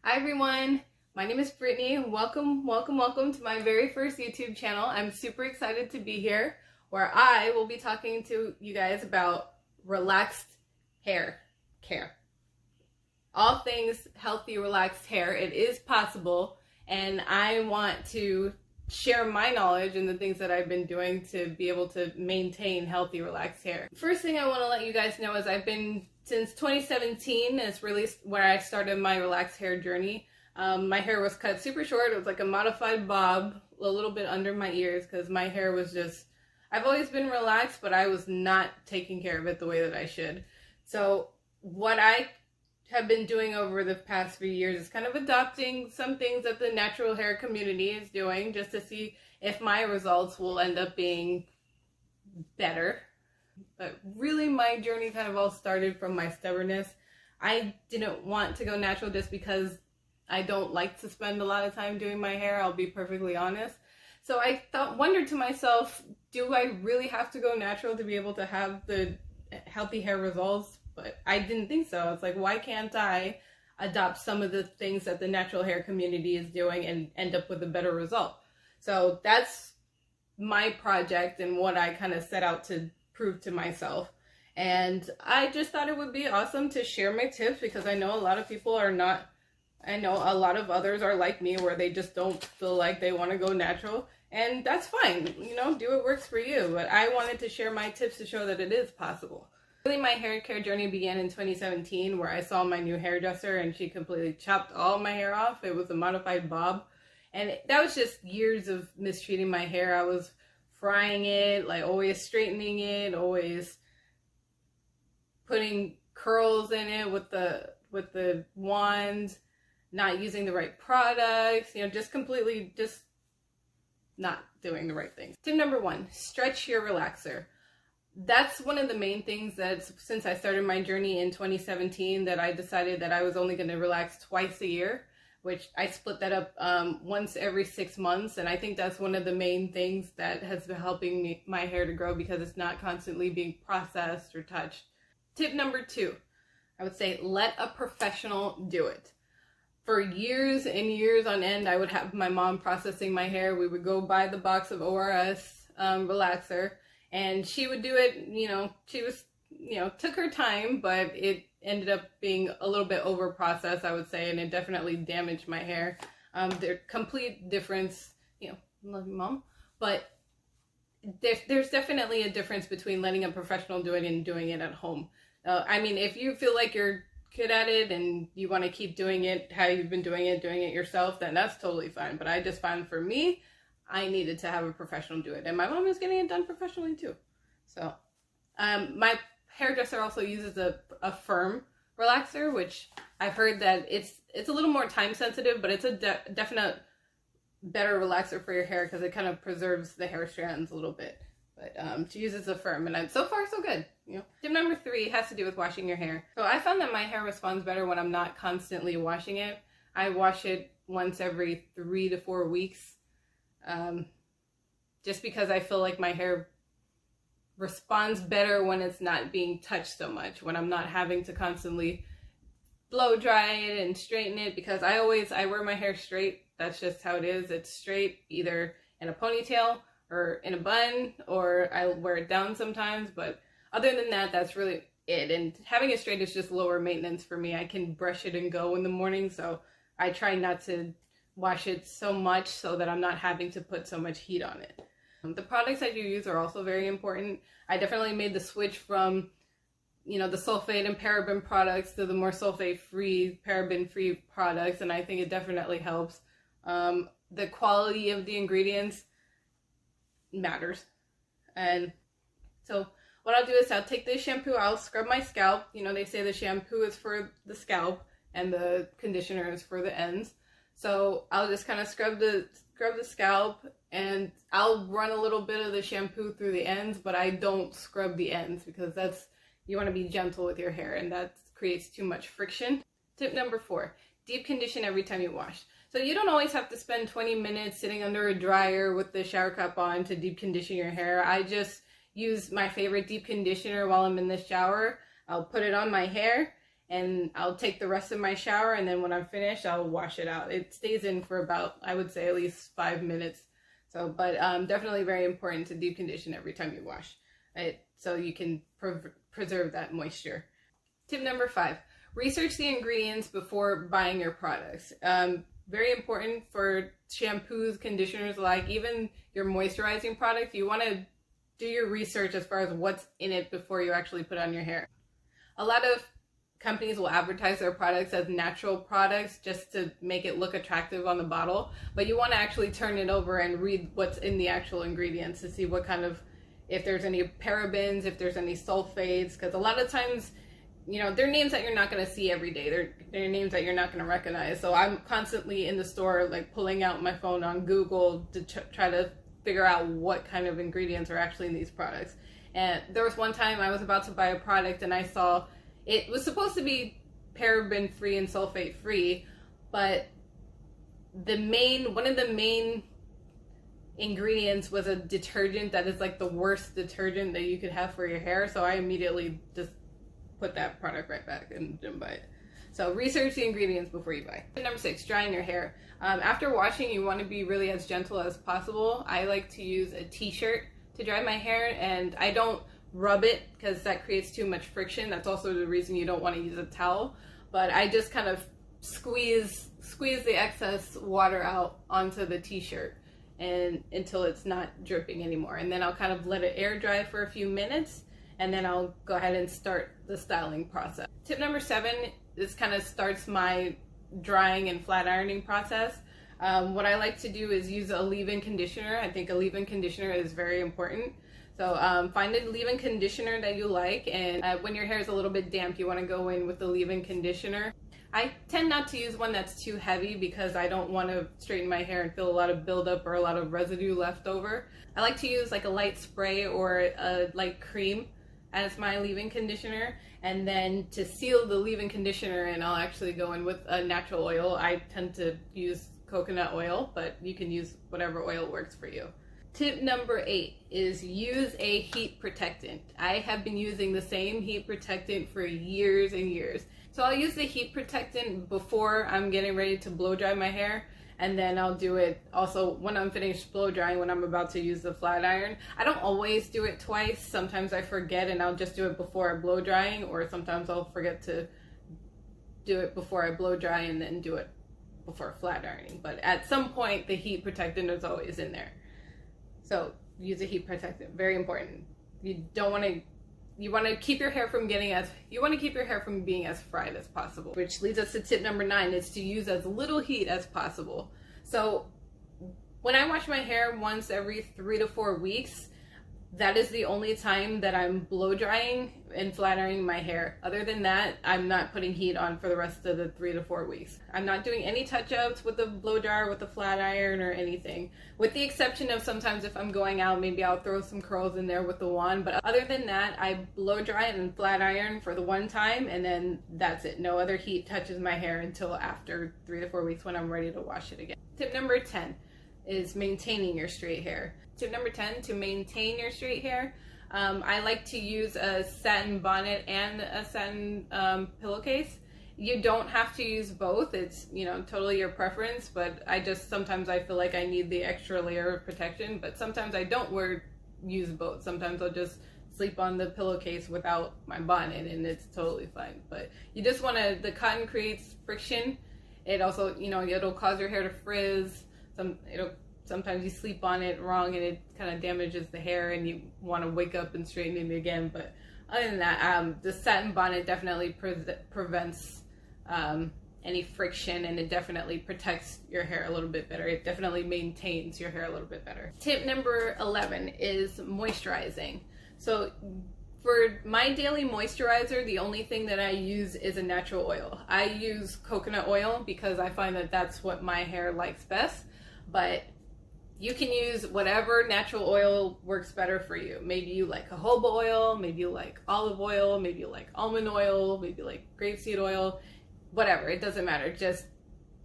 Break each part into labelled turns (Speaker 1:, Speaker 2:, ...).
Speaker 1: Hi everyone, my name is Brittany. Welcome to my very first YouTube channel. I'm super excited to be here where I will be talking to you guys about relaxed hair care. All things healthy, relaxed hair. It is possible, and I want to share my knowledge and the things that I've been doing to be able to maintain healthy, relaxed hair. First thing I want to let you guys know is I've been since 2017 is really where I started my relaxed hair journey. My hair was cut super short. It was like a modified bob, a little bit under my ears because my hair was just, I've always been relaxed, but I was not taking care of it the way that I should. So what I have been doing over the past few years is kind of adopting some things that the natural hair community is doing just to see if my results will end up being better. But really my journey kind of all started from my stubbornness. I didn't want to go natural just because I don't like to spend a lot of time doing my hair, I'll be perfectly honest. So I wondered to myself, do I really have to go natural to be able to have the healthy hair results? But I didn't think so. It's like, why can't I adopt some of the things that the natural hair community is doing and end up with a better result? So that's my project and what I kind of set out to prove to myself. And I just thought it would be awesome to share my tips because I know a lot of people are not, I know a lot of others are like me where they just don't feel like they want to go natural. And that's fine, you know, do what works for you. But I wanted to share my tips to show that it is possible. Really, my hair care journey began in 2017 where I saw my new hairdresser and she completely chopped all my hair off. It was a modified bob. And that was just years of mistreating my hair. I was frying it, like always straightening it, always putting curls in it with the wand, not using the right products, you know, just completely just not doing the right things. Tip number 1, stretch your relaxer. That's one of the main things that since I started my journey in 2017 that I decided that I was only going to relax twice a year, which I split that up once every 6 months. And I think that's one of the main things that has been helping my hair to grow because it's not constantly being processed or touched. Tip number 2, I would say let a professional do it. For years and years on end, I would have my mom processing my hair. We would go buy the box of ORS relaxer. And she would do it, you know, she was, you know, took her time, but it ended up being a little bit over processed, I would say, and it definitely damaged my hair. There's complete difference, you know, love you, Mom, but there's definitely a difference between letting a professional do it and doing it at home. I mean, if you feel like you're good at it and you want to keep doing it how you've been doing it yourself, then that's totally fine. But I just found for me, I needed to have a professional do it. And my mom is getting it done professionally too. So my hairdresser also uses a firm relaxer, which I've heard that it's a little more time sensitive, but it's a definite better relaxer for your hair because it kind of preserves the hair strands a little bit. But she uses a firm, and so far so good. You know. Tip number 3 has to do with washing your hair. So I found that my hair responds better when I'm not constantly washing it. I wash it once every 3 to 4 weeks. Just because I feel like my hair responds better when it's not being touched so much, when I'm not having to constantly blow dry it and straighten it, because I wear my hair straight. That's just how it is. It's straight, either in a ponytail or in a bun, or I wear it down sometimes, but other than that, that's really it. And having it straight is just lower maintenance for me. I can brush it and go in the morning, so I try not to wash it so much so that I'm not having to put so much heat on it. The products that you use are also very important. I definitely made the switch from, you know, the sulfate and paraben products to the more sulfate-free, paraben-free products, and I think it definitely helps. The quality of the ingredients matters. And so what I'll do is I'll take this shampoo, I'll scrub my scalp. You know, they say the shampoo is for the scalp and the conditioner is for the ends. So I'll just kind of scrub the scalp, and I'll run a little bit of the shampoo through the ends, but I don't scrub the ends because you want to be gentle with your hair and that creates too much friction. Tip number 4, deep condition every time you wash. So you don't always have to spend 20 minutes sitting under a dryer with the shower cap on to deep condition your hair. I just use my favorite deep conditioner while I'm in the shower. I'll put it on my hair and I'll take the rest of my shower, and then when I'm finished, I'll wash it out. It stays in for about, I would say, at least 5 minutes. So, but definitely very important to deep condition every time you wash it, so you can preserve that moisture. Tip number 5, research the ingredients before buying your products. Very important for shampoos, conditioners, like even your moisturizing product. You want to do your research as far as what's in it before you actually put on your hair. A lot of companies will advertise their products as natural products just to make it look attractive on the bottle, but you want to actually turn it over and read what's in the actual ingredients to see what kind of, if there's any parabens, if there's any sulfates, because a lot of times, you know, they're names that you're not going to see every day. They're names that you're not going to recognize. So I'm constantly in the store, like pulling out my phone on Google to try to figure out what kind of ingredients are actually in these products. And there was one time I was about to buy a product and I saw it was supposed to be paraben free and sulfate free, but one of the main ingredients was a detergent that is like the worst detergent that you could have for your hair. So I immediately just put that product right back and didn't buy it. So research the ingredients before you buy. Number 6, drying your hair. After washing, you want to be really as gentle as possible. I like to use a t-shirt to dry my hair, and I don't rub it because that creates too much friction. That's also the reason you don't want to use a towel. But I just kind of squeeze the excess water out onto the t-shirt and until it's not dripping anymore. And then I'll kind of let it air dry for a few minutes, and then I'll go ahead and start the styling process. Tip number 7, this kind of starts my drying and flat ironing process. What I like to do is use a leave-in conditioner. I think a leave-in conditioner is very important. So find a leave-in conditioner that you like, and when your hair is a little bit damp, you want to go in with the leave-in conditioner. I tend not to use one that's too heavy because I don't want to straighten my hair and feel a lot of buildup or a lot of residue left over. I like to use like a light spray or a light cream as my leave-in conditioner, and then to seal the leave-in conditioner, and I'll actually go in with a natural oil. I tend to use coconut oil, but you can use whatever oil works for you. Tip number 8 is use a heat protectant. I have been using the same heat protectant for years and years. So I'll use the heat protectant before I'm getting ready to blow dry my hair, and then I'll do it also when I'm finished blow drying, when I'm about to use the flat iron. I don't always do it twice. Sometimes I forget and I'll just do it before I blow drying, or sometimes I'll forget to do it before I blow dry and then do it before flat ironing. But at some point, the heat protectant is always in there. So use a heat protectant, very important. You want to keep your hair from being as fried as possible. Which leads us to tip number 9, is to use as little heat as possible. So when I wash my hair once every 3 to 4 weeks, that is the only time that I'm blow drying and flat ironing my hair. Other than that, I'm not putting heat on for the rest of the 3 to 4 weeks. I'm not doing any touch-ups with the blow dryer, with the flat iron, or anything. With the exception of sometimes if I'm going out, maybe I'll throw some curls in there with the wand. But other than that, I blow dry and flat iron for the one time, and then that's it. No other heat touches my hair until after 3 to 4 weeks when I'm ready to wash it again. Tip number 10 is maintaining your straight hair. Tip number 10, to maintain your straight hair, I like to use a satin bonnet and a satin pillowcase. You don't have to use both. It's, you know, totally your preference, but sometimes I feel like I need the extra layer of protection, but sometimes I don't use both. Sometimes I'll just sleep on the pillowcase without my bonnet, and it's totally fine. But you just want to, the cotton creates friction. It also, you know, it'll cause your hair to frizz. Sometimes you sleep on it wrong and it kind of damages the hair and you want to wake up and straighten it again. But other than that, the satin bonnet definitely prevents any friction, and it definitely protects your hair a little bit better. It definitely maintains your hair a little bit better. Tip number 11 is moisturizing. So for my daily moisturizer, the only thing that I use is a natural oil. I use coconut oil because I find that that's what my hair likes best, but you can use whatever natural oil works better for you. Maybe you like jojoba oil, maybe you like olive oil, maybe you like almond oil, maybe you like grapeseed oil, whatever, it doesn't matter. Just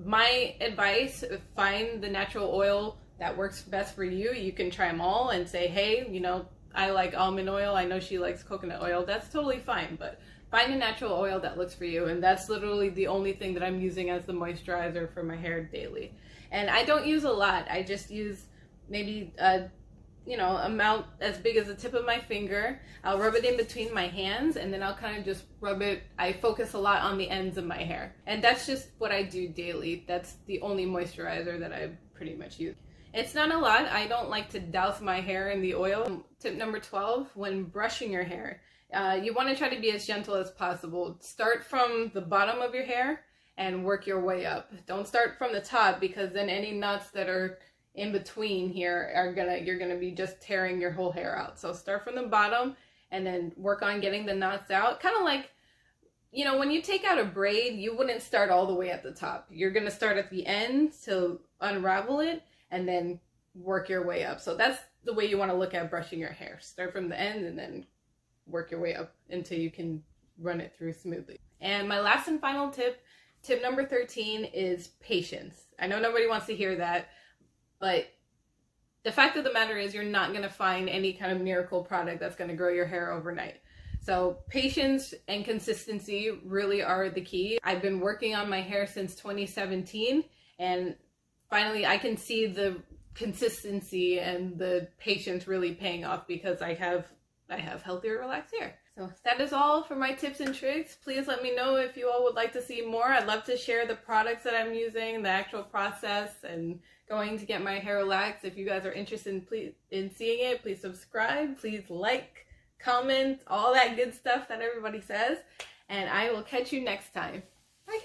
Speaker 1: my advice, find the natural oil that works best for you. You can try them all and say, hey, you know, I like almond oil, I know she likes coconut oil. That's totally fine, but find a natural oil that looks for you, and that's literally the only thing that I'm using as the moisturizer for my hair daily. And I don't use a lot. I just use maybe a amount as big as the tip of my finger. I'll rub it in between my hands, and then I'll kind of just rub it. I focus a lot on the ends of my hair, and that's just what I do daily. That's the only moisturizer that I pretty much use. It's not a lot. I don't like to douse my hair in the oil. Tip number 12, when brushing your hair, you want to try to be as gentle as possible. Start from the bottom of your hair and work your way up. Don't start from the top, because then any knots that are in between here you're gonna be just tearing your whole hair out. So start from the bottom and then work on getting the knots out. Kind of like, when you take out a braid, you wouldn't start all the way at the top. You're gonna start at the end to unravel it and then work your way up. So that's the way you want to look at brushing your hair. Start from the end and then work your way up until you can run it through smoothly. And my last and final tip number 13, is patience. I know nobody wants to hear that, but the fact of the matter is you're not going to find any kind of miracle product that's going to grow your hair overnight. So patience and consistency really are the key. I've been working on my hair since 2017, and finally I can see the consistency and the patience really paying off because I have healthier, relaxed hair. So that is all for my tips and tricks. Please let me know if you all would like to see more. I'd love to share the products that I'm using, the actual process, and going to get my hair relaxed. If you guys are interested in seeing it, please subscribe, please like, comment, all that good stuff that everybody says, and I will catch you next time.